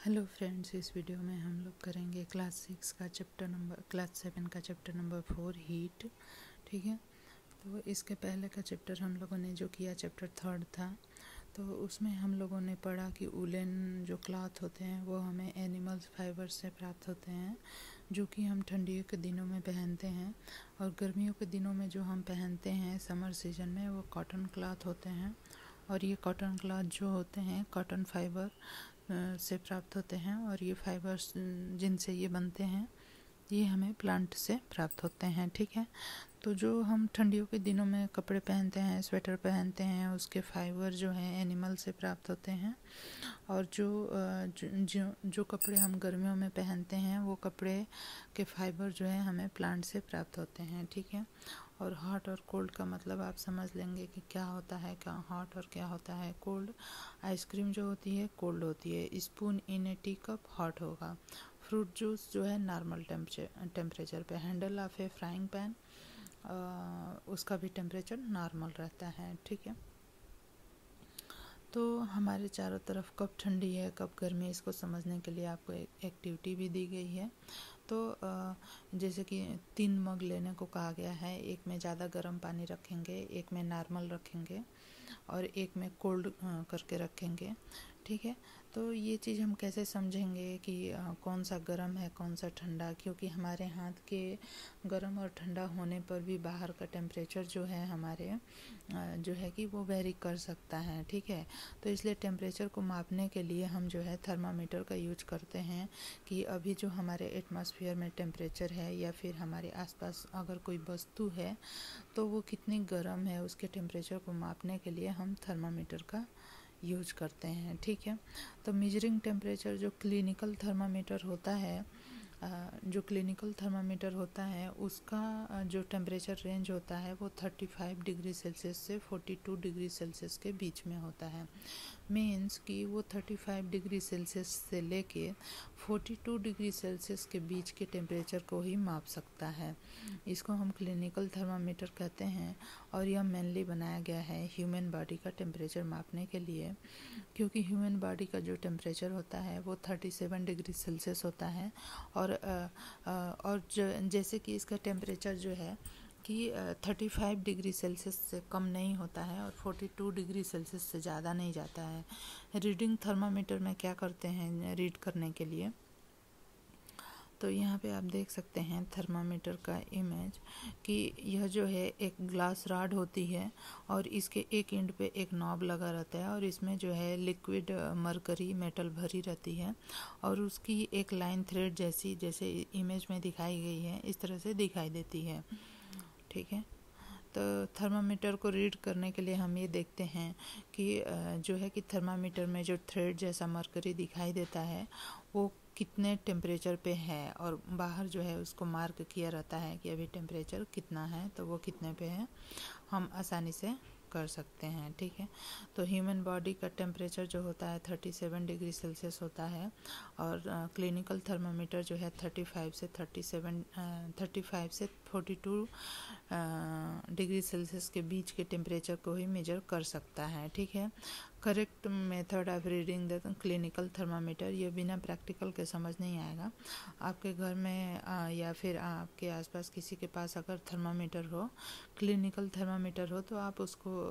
Hello friends, इस video में हम लोग करेंगे क्लास 7 का चैप्टर नंबर 4 हीट। ठीक है, तो इसके पहले का चैप्टर हम लोगों ने जो किया चैप्टर 3 था, तो उसमें हम लोगों ने पढ़ा कि उलेन जो क्लॉथ होते हैं वो हमें एनिमल्स फाइबर से प्राप्त होते हैं, जो कि हम ठंडियों के दिनों में पहनते हैं। और गर्मियों के दिनों में जो हम पहनते हैं समर सीजन में, वो कॉटन क्लॉथ होते हैं। और ये कॉटन क्लॉथ जो होते हैं कॉटन फाइबर से प्राप्त होते हैं, और ये फाइबर्स जिनसे ये बनते हैं ये हमें प्लांट से प्राप्त होते हैं। ठीक है, तो जो हम ठंडियों के दिनों में कपड़े पहनते हैं, स्वेटर पहनते हैं, उसके फाइबर जो हैं एनिमल से प्राप्त होते हैं। और जो कपड़े हम गर्मियों में पहनते हैं वो कपड़े के फाइबर जो है हमें प्लांट से प्राप्त होते हैं। ठीक है, और हॉट और कोल्ड का मतलब आप समझ लेंगे कि क्या होता है, क्या हॉट और क्या होता है कोल्ड। आइसक्रीम जो होती है कोल्ड होती है, spoon in A tea cup hot होगा। फ्रूट जूस जो है नॉर्मल टेम्परेचर पे। Handle of A frying pan उसका भी टेम्परेचर नॉर्मल रहता है। ठीक है, तो हमारे चारों तरफ कब ठंडी है कब गर्मी है, इसको समझने के लिए आपको एक एक्टिविटी भी दी गई है। तो जैसे कि 3 मग लेने को कहा गया है, एक में ज़्यादा गर्म पानी रखेंगे, एक में नॉर्मल रखेंगे और एक में कोल्ड करके रखेंगे। ठीक है, तो ये चीज़ हम कैसे समझेंगे कि कौन सा गर्म है कौन सा ठंडा, क्योंकि हमारे हाथ के गर्म और ठंडा होने पर भी बाहर का टेम्परेचर जो है हमारे जो है कि वो वेरी कर सकता है। ठीक है, तो इसलिए टेम्परेचर को मापने के लिए हम जो है थर्मामीटर का यूज करते हैं कि अभी जो हमारे एटमॉस्फेयर में टेम्परेचर है या फिर हमारे आसपास अगर कोई वस्तु है तो वो कितनी गर्म है, उसके टेम्परेचर को मापने के लिए हम थर्मामीटर का यूज करते हैं। ठीक है, तो मेजरिंग टेम्परेचर जो क्लिनिकल थर्मामीटर होता है उसका जो टेम्परेचर रेंज होता है वो 35 डिग्री सेल्सियस से 42 डिग्री सेल्सियस के बीच में होता है। मीन्स कि वो 35 डिग्री सेल्सियस से लेके 42 डिग्री सेल्सियस के बीच के टेम्परेचर को ही माप सकता है। इसको हम क्लिनिकल थर्मामीटर कहते हैं, और यह मेनली बनाया गया है ह्यूमन बॉडी का टेम्परेचर मापने के लिए, क्योंकि ह्यूमन बॉडी का जो टेम्परेचर होता है वो 37 डिग्री सेल्सियस होता है। और जैसे कि इसका टेम्परेचर जो है कि 35 डिग्री सेल्सियस से कम नहीं होता है और 42 डिग्री सेल्सियस से ज़्यादा नहीं जाता है। रीडिंग थर्मामीटर में क्या करते हैं रीड करने के लिए, तो यहाँ पे आप देख सकते हैं थर्मामीटर का इमेज कि यह जो है एक ग्लास रॉड होती है और इसके एक एंड पे एक नॉब लगा रहता है और इसमें जो है लिक्विड मरकरी मेटल भरी रहती है और उसकी एक लाइन थ्रेड जैसे इमेज में दिखाई गई है इस तरह से दिखाई देती है। ठीक है, तो थर्मामीटर को रीड करने के लिए हम ये देखते हैं कि जो है कि थर्मामीटर में जो थ्रेड जैसा मरकरी दिखाई देता है वो कितने टेम्परेचर पे है, और बाहर जो है उसको मार्क किया रहता है कि अभी टेम्परेचर कितना है, तो वो कितने पे है हम आसानी से कर सकते हैं। ठीक है, तो ह्यूमन बॉडी का टेम्परेचर जो होता है 37 डिग्री सेल्सियस होता है और क्लिनिकल थर्मामीटर जो है 35 से 42 डिग्री सेल्सियस के बीच के टेम्परेचर को ही मेजर कर सकता है। ठीक है, correct method of reading the clinical thermometer, ये बिना प्रैक्टिकल के समझ नहीं आएगा। आपके घर में या फिर आपके आसपास किसी के पास अगर थर्मामीटर हो, क्लिनिकल थर्मामीटर हो, तो आप उसको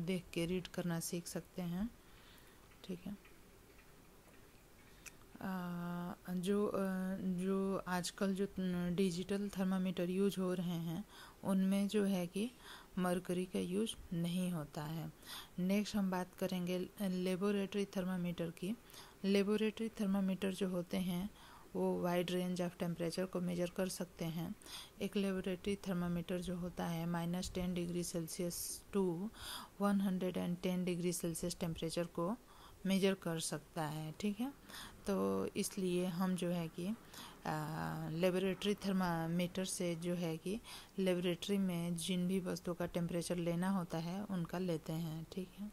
देख के रीड करना सीख सकते हैं। ठीक है, जो आजकल जो डिजिटल थर्मामीटर यूज हो रहे हैं उनमें जो है कि मरकरी का यूज नहीं होता है। नेक्स्ट हम बात करेंगे लेबोरेटरी थर्मामीटर की। लेबोरेटरी थर्मामीटर जो होते हैं वो वाइड रेंज ऑफ टेम्परेचर को मेजर कर सकते हैं। एक लेबोरेटरी थर्मामीटर जो होता है -10 degree Celsius to 110 degree Celsius temperature को मेजर कर सकता है। ठीक है, तो इसलिए हम जो है कि लेबोरेटरी थर्मामीटर से जो है कि लेबोरेटरी में जिन भी वस्तुओं का टेम्परेचर लेना होता है उनका लेते हैं। ठीक है,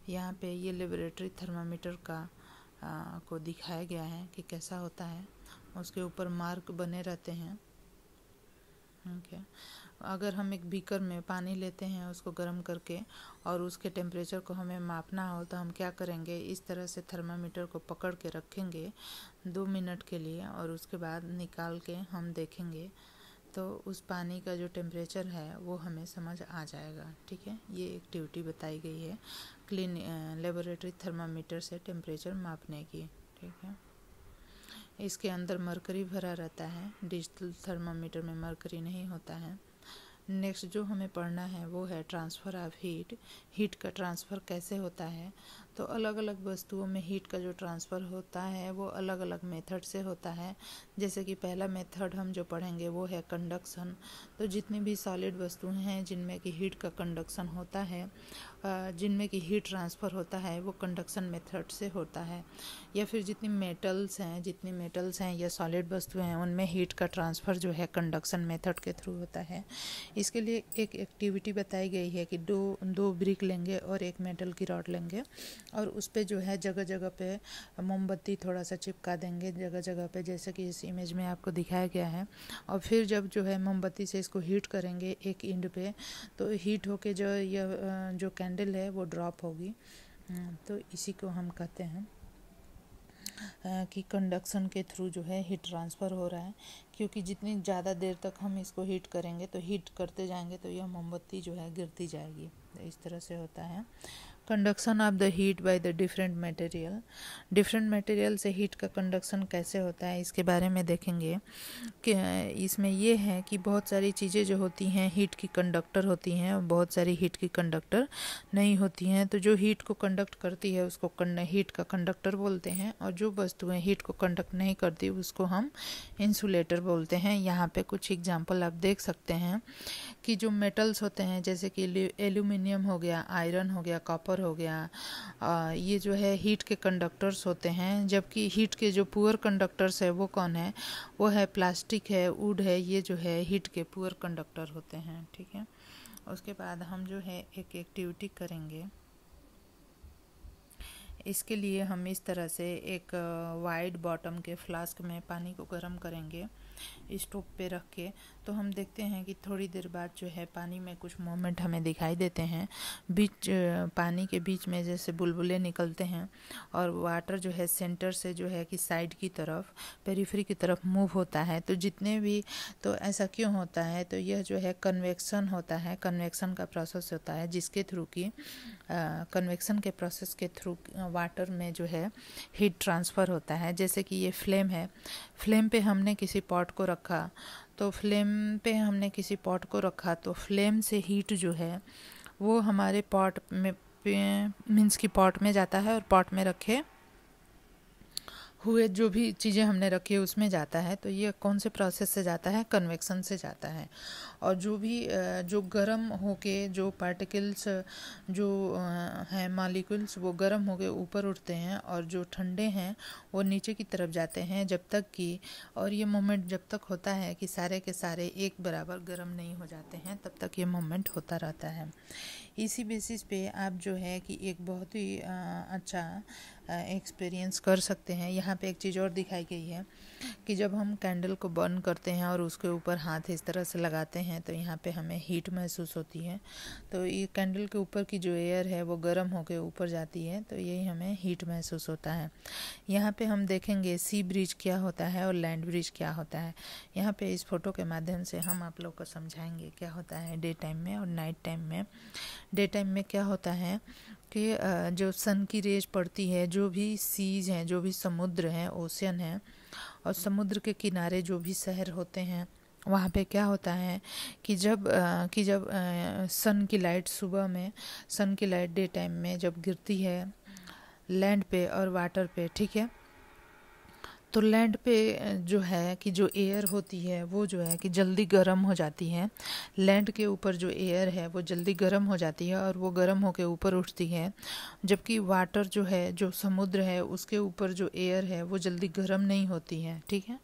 यहाँ पे ये लेबोरेटरी थर्मामीटर का को दिखाया गया है कि कैसा होता है। उसके ऊपर मार्क बने रहते हैं ओके। अगर हम एक बीकर में पानी लेते हैं उसको गर्म करके और उसके टेम्परेचर को हमें मापना हो तो हम क्या करेंगे, इस तरह से थर्मामीटर को पकड़ के रखेंगे 2 मिनट के लिए और उसके बाद निकाल के हम देखेंगे तो उस पानी का जो टेम्परेचर है वो हमें समझ आ जाएगा। ठीक है, ये एक्टिविटी बताई गई है क्लीन लेबोरेटरी थर्मामीटर से टेम्परेचर मापने की। ठीक है, इसके अंदर मरकरी भरा रहता है, डिजिटल थर्मामीटर में मरकरी नहीं होता है। नेक्स्ट जो हमें पढ़ना है वो है ट्रांसफ़र ऑफ हीट। हीट का ट्रांसफ़र कैसे होता है, तो अलग अलग वस्तुओं में हीट का जो ट्रांसफ़र होता है वो अलग अलग मेथड से होता है। जैसे कि पहला मेथड हम जो पढ़ेंगे वो है कंडक्शन। तो जितनी भी सॉलिड वस्तुएं हैं जिनमें कि हीट का कंडक्शन होता है, जिनमें कि हीट ट्रांसफ़र होता है वो कंडक्शन मेथड से होता है। या फिर जितनी मेटल्स हैं या सॉलिड वस्तुएं हैं उनमें हीट का ट्रांसफ़र जो है कंडक्शन मेथड के थ्रू होता है। इसके लिए एक एक्टिविटी बताई गई है कि दो ब्रिक लेंगे और एक मेटल की रॉड लेंगे और उस पे जो है जगह जगह पे मोमबत्ती थोड़ा सा चिपका देंगे जगह जगह पे, जैसे कि इस इमेज में आपको दिखाया गया है। और फिर जब जो है मोमबत्ती से इसको हीट करेंगे एक एंड पे, तो हीट होके जो यह जो कैंडल है वो ड्रॉप होगी। तो इसी को हम कहते हैं कि कंडक्शन के थ्रू जो है हीट ट्रांसफ़र हो रहा है, क्योंकि जितनी ज़्यादा देर तक हम इसको हीट करेंगे तो हीट करते जाएंगे तो यह मोमबत्ती जो है गिरती जाएगी। तो इस तरह से होता है conduction of the heat by the different material से हीट का कंडक्शन कैसे होता है इसके बारे में देखेंगे। कि इसमें ये है कि बहुत सारी चीज़ें जो होती हैं हीट की कंडक्टर होती हैं और बहुत सारी हीट की कंडक्टर नहीं होती हैं। तो जो हीट को कंडक्ट करती है उसको हीट का कंडक्टर बोलते हैं और जो वस्तुएं हीट को कंडक्ट नहीं करती उसको हम इंसुलेटर बोलते हैं। यहाँ पे कुछ एग्जांपल आप देख सकते हैं कि जो मेटल्स होते हैं जैसे कि एल्यूमिनियम हो गया, आयरन हो गया, कॉपर हो गया, ये जो है हीट के कंडक्टर्स होते हैं। जबकि हीट के जो पुअर कंडक्टर्स है वो कौन है, वो है प्लास्टिक है, वुड है, ये जो है हीट के पुअर कंडक्टर होते हैं। ठीक है, उसके बाद हम जो है एक एक्टिविटी करेंगे। इसके लिए हम इस तरह से एक वाइड बॉटम के फ्लास्क में पानी को गर्म करेंगे स्टोव पे रख के। तो हम देखते हैं कि थोड़ी देर बाद जो है पानी में कुछ मोमेंट हमें दिखाई देते हैं, पानी के बीच में जैसे बुलबुले निकलते हैं और वाटर जो है सेंटर से जो है कि साइड की तरफ, पेरिफेरी की तरफ मूव होता है। तो जितने भी, तो ऐसा क्यों होता है, तो यह जो है कन्वेक्शन होता है, कन्वेक्शन का प्रोसेस होता है जिसके थ्रू की कन्वेक्शन के प्रोसेस के थ्रू वाटर में जो है हीट ट्रांसफ़र होता है। जैसे कि ये फ्लेम है, फ्लेम पे हमने किसी पॉट को रखा, तो फ्लेम से हीट जो है वो हमारे पॉट में मीन्स की पॉट में जाता है और पॉट में रखे हुए जो भी चीज़ें हमने रखी है उसमें जाता है। तो ये कौन से प्रोसेस से जाता है, कन्वेक्शन से जाता है। और जो भी जो गर्म होके जो पार्टिकल्स जो हैं मॉलिक्यूल्स वो गर्म होके ऊपर उठते हैं और जो ठंडे हैं वो नीचे की तरफ जाते हैं जब तक कि, और ये मोमेंट जब तक होता है कि सारे के सारे एक बराबर गर्म नहीं हो जाते हैं तब तक ये मोमेंट होता रहता है। इसी बेसिस पे आप जो है कि एक बहुत ही अच्छा एक्सपीरियंस कर सकते हैं। यहाँ पे एक चीज़ और दिखाई गई है कि जब हम कैंडल को बर्न करते हैं और उसके ऊपर हाथ इस तरह से लगाते हैं तो यहाँ पे हमें हीट महसूस होती है। तो ये कैंडल के ऊपर की जो एयर है वो गर्म होकर ऊपर जाती है, तो यही हमें हीट महसूस होता है। यहाँ पे हम देखेंगे सी ब्रिज क्या होता है और लैंड ब्रिज क्या होता है। यहाँ पे इस फोटो के माध्यम से हम आप लोग को समझाएंगे क्या होता है डे टाइम में और नाइट टाइम में। डे टाइम में क्या होता है कि जो सन की रेज पड़ती है, जो भी सीज हैं, जो भी समुद्र हैं, ओशियन है, और समुद्र के किनारे जो भी शहर होते हैं वहाँ पे क्या होता है कि जब सन की लाइट सुबह में, सन की लाइट डे टाइम में जब गिरती है लैंड पे और वाटर पे, ठीक है, तो लैंड पे जो है कि जो एयर होती है वो जो है कि जल्दी गर्म हो जाती है। लैंड के ऊपर जो एयर है वो जल्दी गर्म हो जाती है और वो गर्म होके ऊपर उठती है, जबकि वाटर जो है, जो समुद्र है, उसके ऊपर जो एयर है वो जल्दी गर्म नहीं होती है। ठीक है,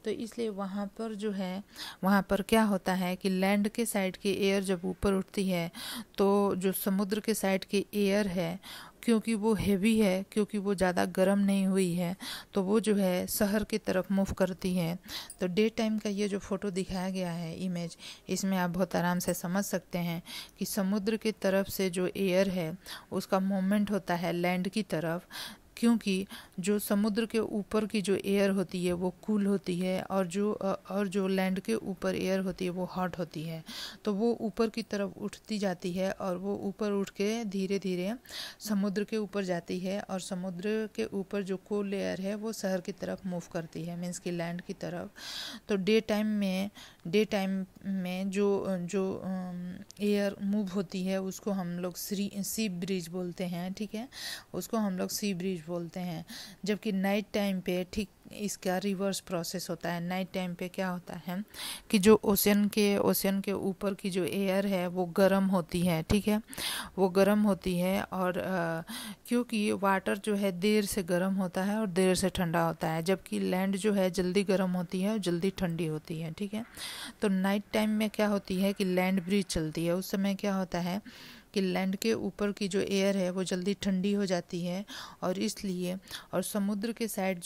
तो इसलिए वहाँ पर जो है, वहाँ पर क्या होता है कि लैंड के साइड की एयर जब ऊपर उठती है तो जो समुद्र के साइड की एयर है क्योंकि वो हेवी है, क्योंकि वो ज़्यादा गर्म नहीं हुई है, तो वो जो है शहर की तरफ मूव करती है। तो डे टाइम का ये जो फोटो दिखाया गया है इमेज, इसमें आप बहुत आराम से समझ सकते हैं कि समुद्र की तरफ से जो एयर है उसका मूवमेंट होता है लैंड की तरफ, क्योंकि जो समुद्र के ऊपर की जो एयर होती है वो कूल होती है और जो लैंड के ऊपर एयर होती है वो हॉट होती है। तो वो ऊपर की तरफ उठती जाती है और वो ऊपर उठ के धीरे धीरे समुद्र के ऊपर जाती है, और समुद्र के ऊपर जो कूल एयर है वो शहर की तरफ मूव करती है, मीन्स कि लैंड की तरफ। तो डे टाइम में जो जो एयर मूव होती है उसको हम लोग सी ब्रीज बोलते हैं, ठीक है, उसको हम लोग सी ब्रीज बोलते हैं। जबकि नाइट टाइम पे ठीक इसका रिवर्स प्रोसेस होता है। नाइट टाइम पे क्या होता है कि जो ओशन के ऊपर की जो एयर है वो गर्म होती है, ठीक है, वो गर्म होती है। और क्योंकि वाटर जो है देर से गर्म होता है और देर से ठंडा होता है, जबकि लैंड जो है जल्दी गर्म होती है और जल्दी ठंडी होती है, ठीक है। तो नाइट टाइम में क्या होती है कि लैंड ब्रीज चलती है। उस समय क्या होता है कि लैंड के ऊपर की जो एयर है वो जल्दी ठंडी हो जाती है, और इसलिए और समुद्र के साइड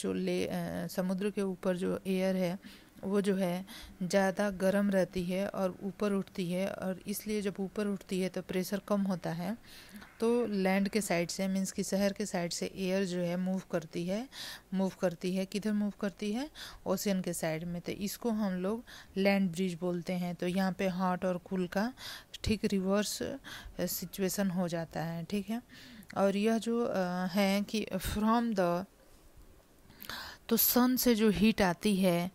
समुद्र के ऊपर जो एयर है वो जो है ज़्यादा गर्म रहती है और ऊपर उठती है, और इसलिए जब ऊपर उठती है तो प्रेशर कम होता है। तो लैंड के साइड से मीन्स कि शहर के साइड से एयर जो है मूव करती है किधर मूव करती है, ओशियन के साइड में। तो इसको हम लोग लैंड ब्रिज बोलते हैं। तो यहाँ पे हॉट और कूल का ठीक रिवर्स सिचुएशन हो जाता है, ठीक है। और यह जो है कि तो सन से जो हीट आती है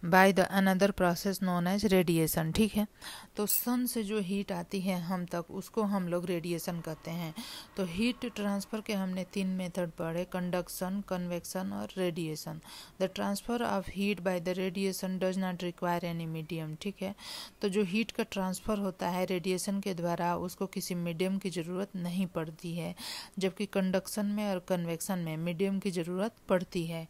by the another process known as radiation, ठीक है। तो सन से जो हीट आती है हम तक, उसको हम लोग रेडिएशन कहते हैं। तो हीट ट्रांसफ़र के हमने 3 मेथड पढ़े, कंडक्शन, कन्वेक्शन और radiation. The transfer of heat by the radiation does not require any medium, ठीक है। तो जो हीट का ट्रांसफ़र होता है रेडिएशन के द्वारा, उसको किसी मीडियम की ज़रूरत नहीं पड़ती है, जबकि कंडक्शन में और कन्वेक्शन में मीडियम की ज़रूरत पड़ती है।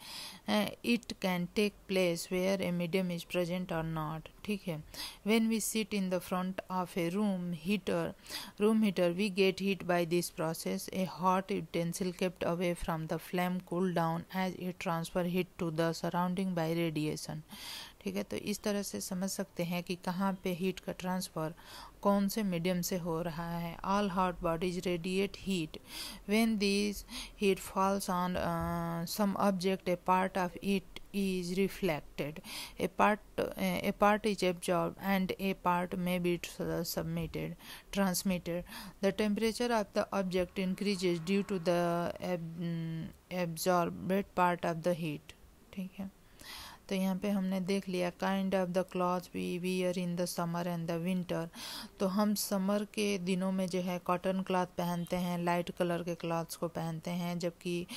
It can take place where a medium is present or not, ठीक है। when we sit in the front of a room heater we get heat by this process. A hot utensil kept away from the flame cool down as it transfer heat to the surrounding by radiation, ठीक है। तो इस तरह से समझ सकते हैं कि कहाँ पे हीट का ट्रांसफ़र कौन से मीडियम से हो रहा है। All hot bodies radiate heat when this heat falls on some object, a part of it is reflected, a part is absorbed and a part may be transmitted. The temperature of the object increases due to the absorbed part of the heat, ठीक है। तो यहाँ पे हमने देख लिया kind of the clothes we wear in the summer and the winter. तो हम समर के दिनों में जो है कॉटन क्लॉथ पहनते हैं, लाइट कलर के क्लॉथ्स को पहनते हैं, जबकि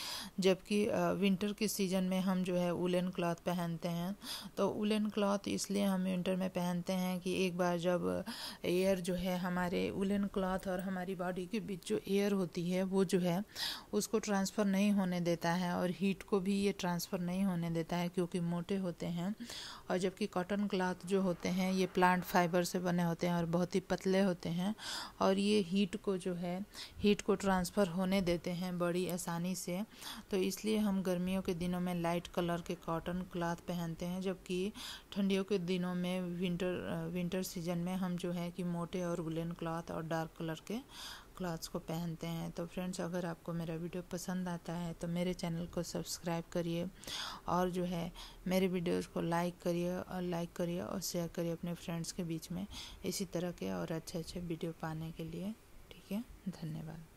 विंटर के सीज़न में हम जो है वुलन क्लॉथ पहनते हैं। तो वुलन क्लॉथ इसलिए हम विंटर में पहनते हैं कि एक बार जब एयर जो है हमारे वुलन क्लॉथ और हमारी बॉडी के बीच जो एयर होती है वो जो है उसको ट्रांसफ़र नहीं होने देता है, और हीट को भी ये ट्रांसफ़र नहीं होने देता है क्योंकि मोटे होते हैं। और जबकि कॉटन क्लॉथ जो होते हैं ये प्लांट फाइबर से बने होते हैं और बहुत ही पतले होते हैं, और ये हीट को ट्रांसफ़र होने देते हैं बड़ी आसानी से। तो इसलिए हम गर्मियों के दिनों में लाइट कलर के कॉटन क्लॉथ पहनते हैं, जबकि ठंडियों के दिनों में विंटर सीजन में हम जो है कि मोटे और वुलन क्लॉथ और डार्क कलर के क्लॉथ्स को पहनते हैं। तो फ्रेंड्स, अगर आपको मेरा वीडियो पसंद आता है तो मेरे चैनल को सब्सक्राइब करिए, और जो है मेरे वीडियोस को लाइक करिए और शेयर करिए अपने फ्रेंड्स के बीच में, इसी तरह के और अच्छे वीडियो पाने के लिए, ठीक है। धन्यवाद।